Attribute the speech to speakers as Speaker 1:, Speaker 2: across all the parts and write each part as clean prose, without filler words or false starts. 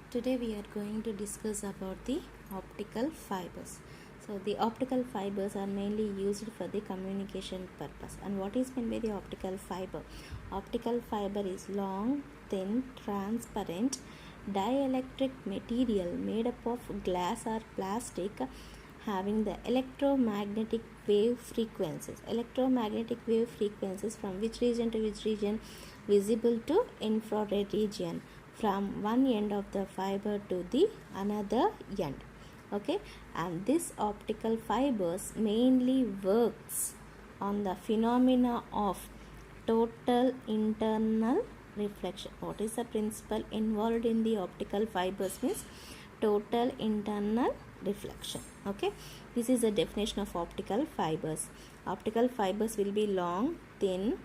Speaker 1: Today we are going to discuss about the optical fibers. So the optical fibers are mainly used for the communication purpose. And what is meant by the optical fiber? Optical fiber is long, thin, transparent, dielectric material made up of glass or plastic having the electromagnetic wave frequencies. Electromagnetic wave frequencies from which region to which region? Visible to infrared region, from one end of the fiber to the another end. Okay, and this optical fibers mainly works on the phenomena of total internal reflection. What is the principle involved in the optical fibers? Means total internal reflection. Okay, this is the definition of optical fibers. Optical fibers will be long, thin,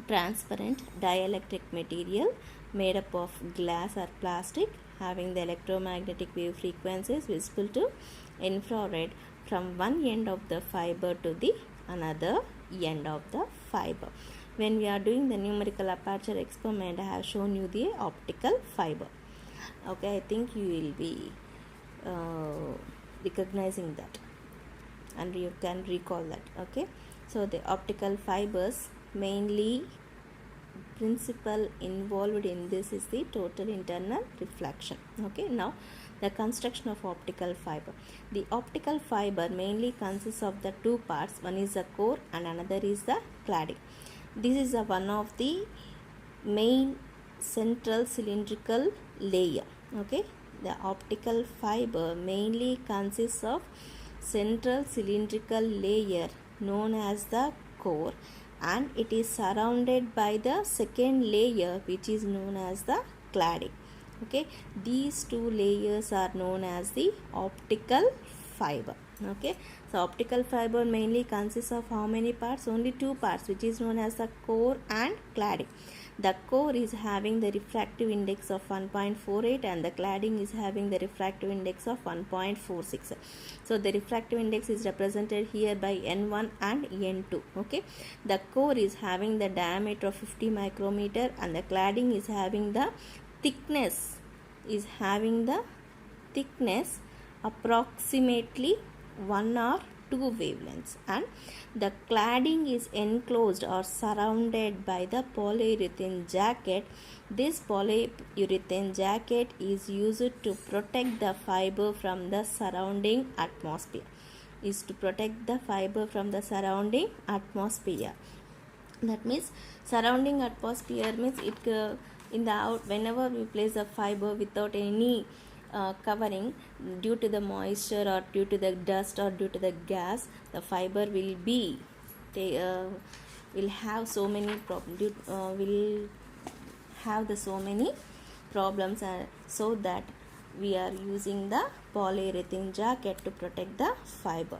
Speaker 1: transparent, dielectric material made up of glass or plastic having the electromagnetic wave frequencies visible to infrared from one end of the fiber to the another end of the fiber. When we are doing the numerical aperture experiment, I have shown you the optical fiber. Okay, I think you will be recognizing that and you can recall that. Okay, so the optical fibers mainly principle involved in this is the total internal reflection. Okay, now the construction of optical fiber. The optical fiber mainly consists of the two parts. One is the core and another is the cladding. This is one of the main central cylindrical layer. Okay, the optical fiber mainly consists of central cylindrical layer known as the core, and it is surrounded by the second layer which is known as the cladding. Okay, these two layers are known as the optical fiber. Okay, so optical fiber mainly consists of how many parts? Only two parts, which is known as the core and cladding. The core is having the refractive index of 1.48 and the cladding is having the refractive index of 1.46. So the refractive index is represented here by N1 and N2. Okay, the core is having the diameter of 50 micrometer and the cladding is having the thickness approximately 1 or 2 wavelengths, and the cladding is enclosed or surrounded by the polyurethane jacket. This polyurethane jacket is used to protect the fiber from the surrounding atmosphere. That means surrounding atmosphere means it whenever we place a fiber without any covering, due to the moisture or due to the dust or due to the gas, the fiber will have so many problems, so that we are using the polyurethane jacket to protect the fiber.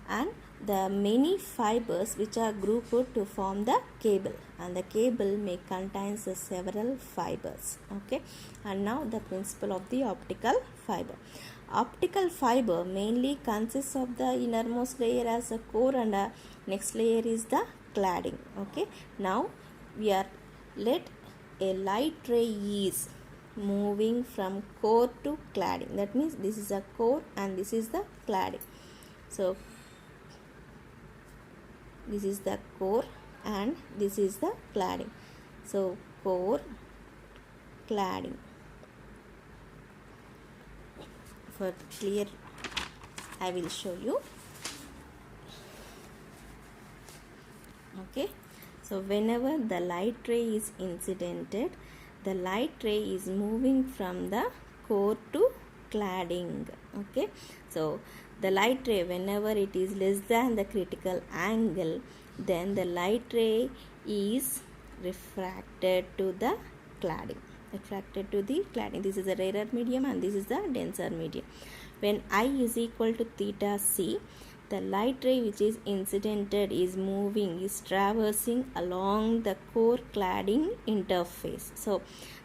Speaker 1: And the many fibers which are grouped to form the cable, and the cable may contain several fibers. Okay, and now the principle of the optical fiber. Optical fiber mainly consists of the innermost layer as a core, and the next layer is the cladding. Okay, now we are let a light ray is moving from core to cladding. That means this is a core and this is the cladding. So this is the core and this is the cladding. So core, cladding. For clear, I will show you. Okay, so whenever the light ray is incidented, the light ray is moving from the core to cladding. Okay, so the light ray, whenever it is less than the critical angle, then the light ray is refracted to the cladding. This is a rarer medium and this is the denser medium. When I is equal to theta c, the light ray which is incidented is traversing along the core cladding interface. So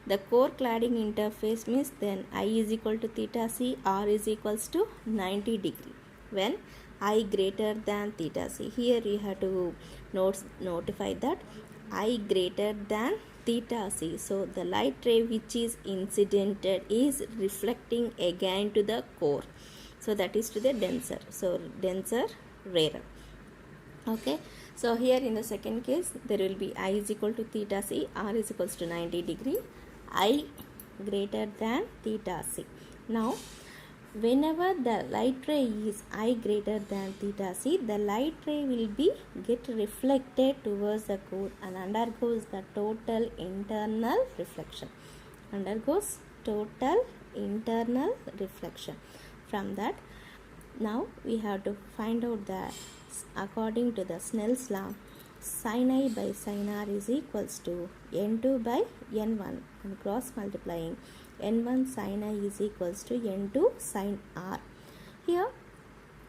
Speaker 1: the core cladding interface means then I is equal to theta c, r is equals to 90 degree when I greater than theta c. Here you have to notify that I greater than theta c. So the light ray which is incidented is reflecting again to the core. So that is to the denser. So denser, rarer. Okay. So here in the second case, there will be I is equal to theta c, r is equals to 90 degree, I greater than theta c. Now whenever the light ray is I greater than theta c, the light ray will be get reflected towards the core and undergoes the total internal reflection. Undergoes total internal reflection. From that, now we have to find out that according to the Snell's law, sin I by sin r is equals to n2 by n1, and cross multiplying n1 sin I is equals to n2 sin r. Here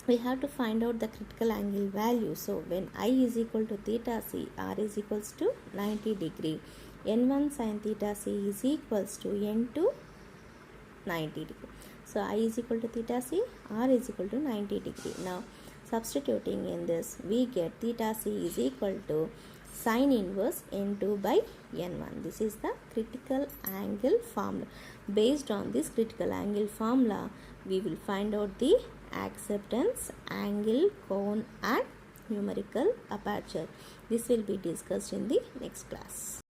Speaker 1: we have to find out the critical angle value. So when I is equal to theta c, r is equals to 90 degree, n1 sin theta c is equals to n2 90 degree. So I is equal to theta c, r is equal to 90 degree. Now substituting in this, we get theta c is equal to sin inverse n2 by n1. This is the critical angle formula. Based on this critical angle formula, we will find out the acceptance, angle, cone and numerical aperture. This will be discussed in the next class.